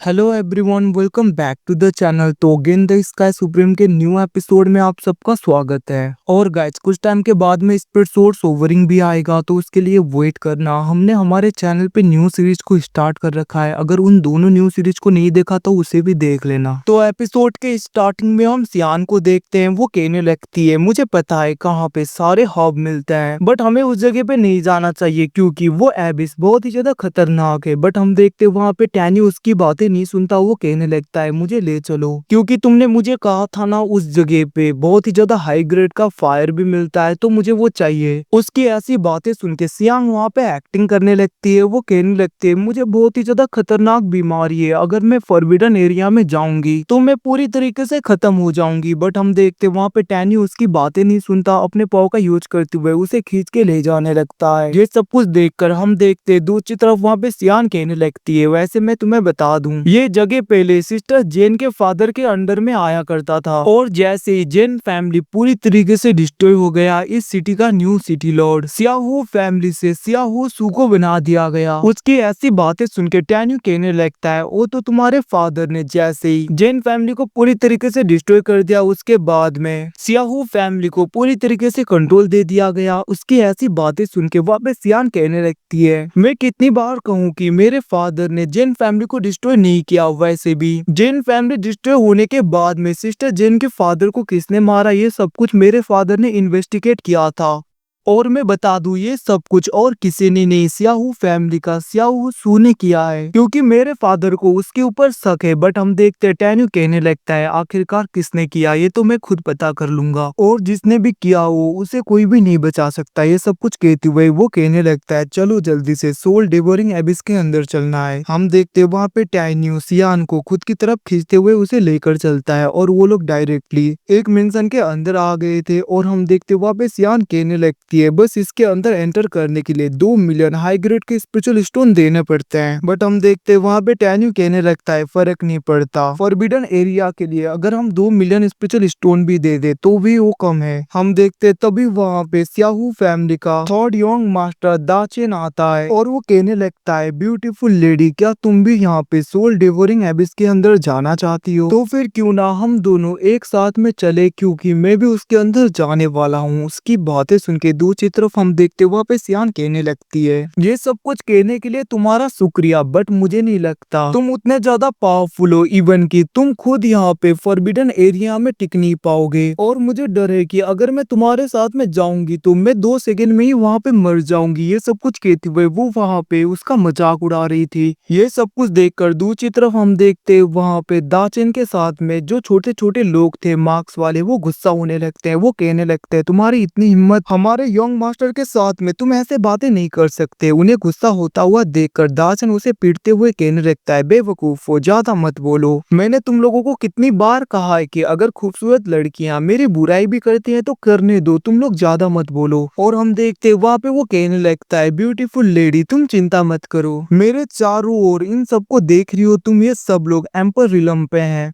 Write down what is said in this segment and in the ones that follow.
Hello everyone, welcome back to the channel. तो again the Sky Supreme के new episode में आप सबका स्वागत है। और गाइस, कुछ टाइम के बाद में स्पीड सोर्स ओवरिंग भी आएगा, तो उसके लिए वेट करना। हमने हमारे चैनल पे न्यू सीरीज को स्टार्ट कर रखा है, अगर उन दोनों न्यू सीरीज को नहीं देखा तो उसे भी देख लेना। तो एपिसोड के स्टार्टिंग में हम सियान को देखते हैं। वो कहने लगती है, मुझे पता है कहाँ पे सारे हब मिलते हैं, बट हमें उस जगह पे नहीं जाना चाहिए क्योंकि वो एबिस बहुत ही ज्यादा खतरनाक है। बट हम देखते वहाँ पे टैनी उसकी बातें नहीं सुनता। वो कहने लगता है, मुझे ले चलो क्योंकि तुमने मुझे कहा था ना, उस जगह पे बहुत ही ज्यादा हाई ग्रेड का फायर भी मिलता है, तो मुझे वो चाहिए। उसकी ऐसी बातें सुन के सियांग वहाँ पे एक्टिंग करने लगती है। वो कहने लगती है, मुझे बहुत ही ज्यादा खतरनाक बीमारी है, अगर मैं फॉरबिडन एरिया में जाऊंगी तो मैं पूरी तरीके से खत्म हो जाऊंगी। बट हम देखते वहाँ पे टैनी उसकी बातें नहीं सुनता, अपने पाव का यूज करते हुए उसे खींच के ले जाने लगता है। ये सब कुछ देखकर हम देखते दूसरी तरफ वहाँ पे सियान कहने लगती है, वैसे मैं तुम्हें बता दूं, ये जगह पहले सिस्टर जेन के फादर के अंडर में आया करता था, और जैसे ही जेन फैमिली पूरी तरीके से डिस्ट्रॉय हो गया, इस सिटी का न्यू सिटी लॉर्ड सियाहू फैमिली से सियाहू सू को बना दिया गया। उसकी ऐसी बातें सुन के टैन्यू कहने लगता है, वो तो तुम्हारे फादर ने जैसे ही जेन फैमिली को पूरी तरीके से डिस्ट्रॉय कर दिया, उसके बाद में सियाहू फैमिली को पूरी तरीके से कंट्रोल दे दिया गया। उसकी ऐसी बातें सुन के वापस सियान कहने लगती है, मैं कितनी बार कहूँ कि मेरे फादर ने जेन फैमिली को डिस्ट्रॉय नहीं किया, वैसे भी जेन फैमिली डिस्ट्रॉय होने के बाद में सिस्टर जेन के फादर को किसने मारा, ये सब कुछ मेरे फादर ने इन्वेस्टिगेट किया था। और मैं बता दूं, ये सब कुछ और किसी ने नहीं, सियाहू फैमिली का सियाहू सू ने किया है, क्योंकि मेरे फादर को उसके ऊपर शक है। बट हम देखते टैन्यू कहने लगता है, आखिरकार किसने किया ये तो मैं खुद पता कर लूंगा, और जिसने भी किया हो उसे कोई भी नहीं बचा सकता। ये सब कुछ कहते हुए वो कहने लगता है, चलो जल्दी से सोल डिवोरिंग एबिस के अंदर चलना है। हम देखते वहाँ पे टैन्यू सियान को खुद की तरफ खींचते हुए उसे लेकर चलता है, और वो लोग डायरेक्टली एक मेंशन के अंदर आ गए थे। और हम देखते वहाँ पे सियान कहने लगती है, बस इसके अंदर एंटर करने के लिए 2 मिलियन हाई ग्रेड के स्पिरिचुअल स्टोन देने पड़ते हैं। बट हम देखते वहाँ पे टैन्यू कहने लगता है, फर्क नहीं पड़ता, फॉरबिडन एरिया के लिए अगर हम 2 मिलियन स्पिरिचुअल स्टोन भी दे दे तो भी वो कम है। हम देखते तभी वहाँ पे सियाहू फैमिली का थर्ड यंग मास्टर दाचेन आता है, और वो कहने लगता है, ब्यूटीफुल लेडी, क्या तुम भी यहाँ पे सोल डिवोरिंग एबिस के अंदर जाना चाहती हो? तो फिर क्यों ना हम दोनों एक साथ में चले, क्योंकि मैं भी उसके अंदर जाने वाला हूँ। उसकी बातें सुन के दूसरी तरफ हम देखते वहाँ पे सियान कहने लगती है, ये सब कुछ कहने के लिए तुम्हारा शुक्रिया, बट मुझे नहीं लगता तुम उतने ज्यादा पावरफुल हो, इवन कि तुम खुद यहाँ पे फॉरबिडन एरिया में टिक नहीं पाओगे। और मुझे डर है कि अगर मैं तुम्हारे साथ में जाऊंगी तो मैं 2 सेकंड में ही वहाँ पे मर जाऊंगी। ये सब कुछ कहते हुए वो वहाँ पे उसका मजाक उड़ा रही थी। ये सब कुछ देखकर दूसरी तरफ हम देखते वहाँ पे दाचेन के साथ में जो छोटे छोटे लोग थे मार्क्स वाले, वो गुस्सा होने लगते हैं। वो कहने लगते हैं, तुम्हारी इतनी हिम्मत, हमारे यंग मास्टर के साथ में तुम ऐसे बातें नहीं कर सकते। उन्हें गुस्सा होता हुआ देखकर दाचेन उसे पीटते हुए कहने लगता है, बेवकूफो, ज्यादा मत बोलो। मैंने तुम लोगों को कितनी बार कहा है कि अगर खूबसूरत लड़कियां मेरी बुराई भी करती हैं तो करने दो, तुम लोग ज्यादा मत बोलो। और हम देखते वहाँ पे वो कहने लगता है, ब्यूटीफुल लेडी, तुम चिंता मत करो, मेरे चारों ओर इन सबको देख रही हो तुम, ये सब लोग एम्पर रिलम पे हैं,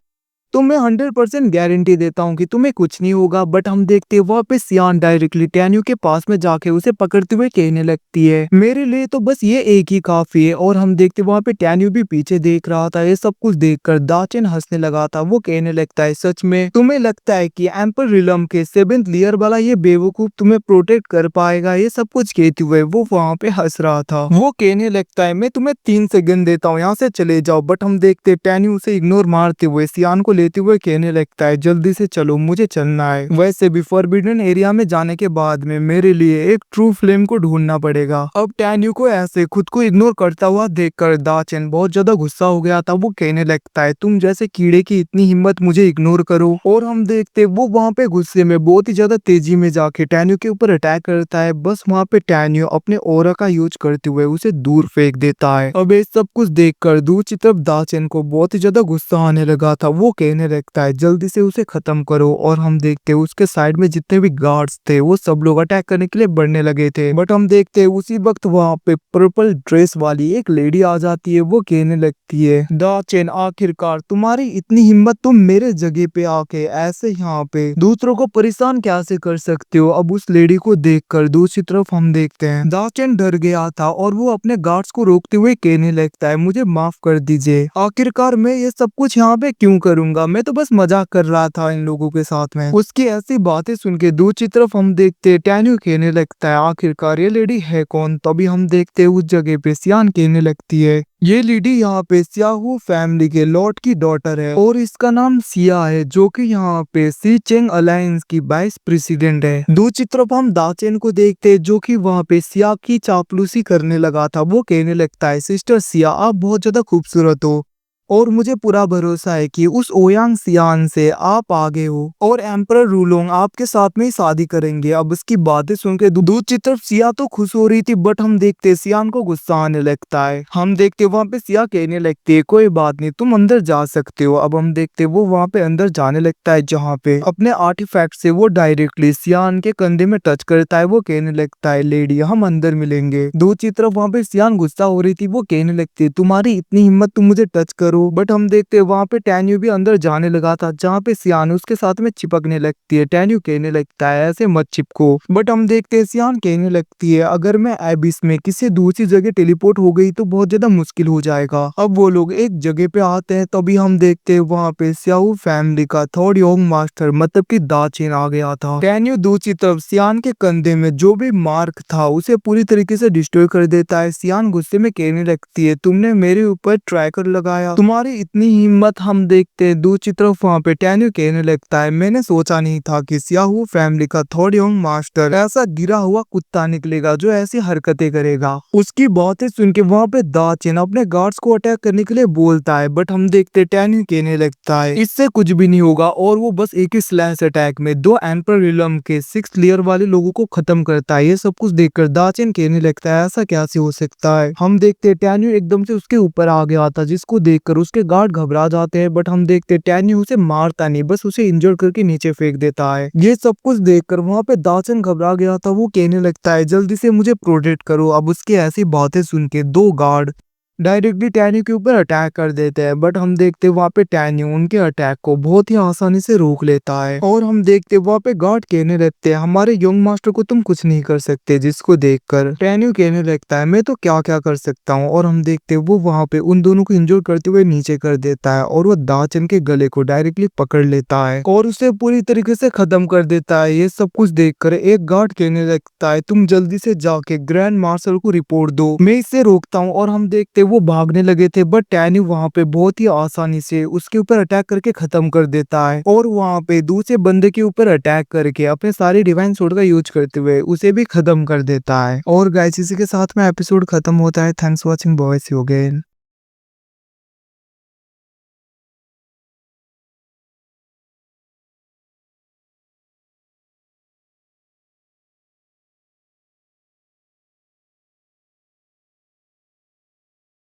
तो मैं 100% गारंटी देता हूँ कि तुम्हें कुछ नहीं होगा। बट हम देखते हैं वहाँ पे सियान डायरेक्टली टैन्यू के पास में जाके उसे पकड़ते हुए कहने लगती है, मेरे लिए तो बस ये एक ही काफी है। और हम देखते वहाँ पे टैन्यू भी पीछे देख रहा था। ये सब कुछ देखकर दाचेन हंसने लगा था। वो कहने लगता है, सच में तुम्हें लगता है कि एम्पर रिलम के 7th लेयर वाला ये बेवकूफ तुम्हें प्रोटेक्ट कर पाएगा? ये सब कुछ कहते हुए वो वहाँ पे हंस रहा था। वो कहने लगता है, मैं तुम्हें 3 सेकंड देता हूँ, यहाँ से चले जाओ। बट हम देखते टैन्यू उसे इग्नोर मारते हुए सियान को लेते हुए कहने लगता है, जल्दी से चलो, मुझे चलना है। वैसे भी फॉरबिडन एरिया में जाने के बाद में मेरे लिए एक ट्रू फ्लेम को ढूंढना पड़ेगा। अब टैन्यू को ऐसे खुद को इग्नोर करता हुआ देखकर दाचेन बहुत ज्यादा गुस्सा हो गया था। वो कहने लगता है, तुम जैसे कीड़े की इतनी हिम्मत, मुझे इग्नोर करो। और हम देखते वो वहाँ पे गुस्से में बहुत ही ज्यादा तेजी में जाके टैन्यू के ऊपर अटैक करता है। बस वहाँ पे टैन्यू अपने ऑरा का यूज करते हुए उसे दूर फेंक देता है। अब ये सब कुछ देखकर दूसरी तरफ दाचेन को बहुत ही ज्यादा गुस्सा आने लगा था। वो कहने लगता है जल्दी से उसे खत्म करो। और हम देखते हैं उसके साइड में जितने भी गार्ड्स थे वो सब लोग अटैक करने के लिए बढ़ने लगे थे। बट हम देखते हैं उसी वक्त वहाँ पे पर्पल ड्रेस वाली एक लेडी आ जाती है। वो कहने लगती है दाचेन, आखिरकार तुम्हारी इतनी हिम्मत, तुम मेरे जगह पे आके ऐसे यहाँ पे दूसरों को परेशान कैसे कर सकते हो। अब उस लेडी को देखकर दूसरी तरफ हम देखते हैं दाचेन डर गया था और वो अपने गार्ड्स को रोकते हुए कहने लगता है मुझे माफ कर दीजिए, आखिरकार मैं ये सब कुछ यहाँ पे क्यों करूंगा, मैं तो बस मजाक कर रहा था इन लोगों के साथ में। उसकी ऐसी बातें सुन के दूसरी तरफ हम देखते हैं टैन्यू कहने लगता है आखिरकार ये लेडी है कौन। तभी हम देखते हैं उस जगह पे सियान कहने लगती है ये लेडी यहाँ पे सियाहू फैमिली के लॉर्ड की डॉटर है और इसका नाम सिया है, जो कि यहाँ पे सी चेंग अलायंस की वाइस प्रेसिडेंट है। दूसरी तरफ हम दाचेन को देखते हैं जो कि वहाँ पे सिया की चापलूसी करने लगा था। वो कहने लगता है सिस्टर सिया, आप बहुत ज्यादा खूबसूरत हो और मुझे पूरा भरोसा है कि उस ओयांग सियान से आप आगे हो और एम्परर रूलोंग आपके साथ में ही शादी करेंगे। अब इसकी बातें सुन के दूसरी तरफ सिया तो खुश हो रही थी, बट हम देखते सियान को गुस्सा आने लगता है। हम देखते वहाँ पे सिया कहने लगती है कोई बात नहीं, तुम अंदर जा सकते हो। अब हम देखते वो वहाँ पे अंदर जाने लगता है जहाँ पे अपने आर्टिफैक्ट से वो डायरेक्टली सियान के कंधे में टच करता है। वो कहने लगता है लेडी हम अंदर मिलेंगे। दूसरी तरफ वहाँ पे सियान गुस्सा हो रही थी। वो कहने लगती है तुम्हारी इतनी हिम्मत, तुम मुझे टच करो। बट हम देखते हैं वहाँ पे टैन्यू भी अंदर जाने लगा था जहाँ पे सियान उसके साथ में चिपकने लगती है। टैन्यू कहने लगता है ऐसे मत चिपको। बट हम देखते हैं सियान कहने लगती है अगर मैं एबिस में किसी दूसरी जगह टेलीपोर्ट हो गई तो बहुत ज्यादा मुश्किल हो जाएगा। अब वो लोग एक जगह पे आते हैं, तभी हम देखते हैं वहाँ पे सियाहू फैमिली का थर्ड योंग मास्टर मतलब की दाचेन आ गया था। टैन्यू दूसरी तरफ सियान के कंधे में जो भी मार्क था उसे पूरी तरीके से डिस्ट्रॉय कर देता है। सियान गुस्से में कहने लगती है तुमने मेरे ऊपर ट्रैकर लगाया, तुम्हारी इतनी हिम्मत। हम देखते हैं दूसरी तरफ वहाँ पे टैन्यू कहने लगता है मैंने सोचा नहीं था कि सियाहू फैमिली का थर्ड योंग मास्टर ऐसा गिरा हुआ कुत्ता निकलेगा जो ऐसी हरकतें करेगा। उसकी बातें सुन के वहाँ पे दाचेन अपने गार्ड्स को अटैक करने के लिए बोलता है, बट हम देखते टैन्यू कहने लगता है इससे कुछ भी नहीं होगा और वो बस एक ही स्लैश अटैक में 2 एम्परर रिलम के 6 लेयर वाले लोगों को खत्म करता है। ये सब कुछ देखकर दाचेन कहने लगता है ऐसा कैसे हो सकता है। हम देखते टैन्यू एकदम से उसके ऊपर आ गया था जिसको देखकर उसके गार्ड घबरा जाते हैं। बट हम देखते टैन्यू उसे मारता नहीं, बस उसे इंजर करके नीचे फेंक देता है। ये सब कुछ देखकर वहाँ पे दाचेन घबरा गया था। वो कहने लगता है जल्दी से मुझे प्रोटेक्ट करो। अब उसकी ऐसी बातें सुन के 2 गार्ड डायरेक्टली टैन्यू के ऊपर अटैक कर देते हैं। बट हम देखते वहाँ पे टैन्यू उनके अटैक को बहुत ही आसानी से रोक लेता है। और हम देखते वहाँ पे गार्ड कहने लगते हैं हमारे यंग मास्टर को तुम कुछ नहीं कर सकते। जिसको देखकर टैन्यू कहने लगता है मैं तो क्या क्या कर सकता हूँ। और हम देखते वो वहाँ पे उन दोनों को इंजोर करते हुए नीचे कर देता है और वो दाचेन के गले को डायरेक्टली पकड़ लेता है और उसे पूरी तरीके से खत्म कर देता है। ये सब कुछ देखकर एक गार्ड कहने लगता है तुम जल्दी से जाके ग्रैंड मार्शल को रिपोर्ट दो, मैं इसे रोकता हूँ। और हम देखते वो भागने लगे थे, बट टैन्यू वहाँ पे बहुत ही आसानी से उसके ऊपर अटैक करके खत्म कर देता है और वहाँ पे दूसरे बंदे के ऊपर अटैक करके अपने सारे डिवाइन सोर्ड का यूज करते हुए उसे भी खत्म कर देता है। और गाइस इसी के साथ में एपिसोड खत्म होता है। Thanks for watching, bye see you again.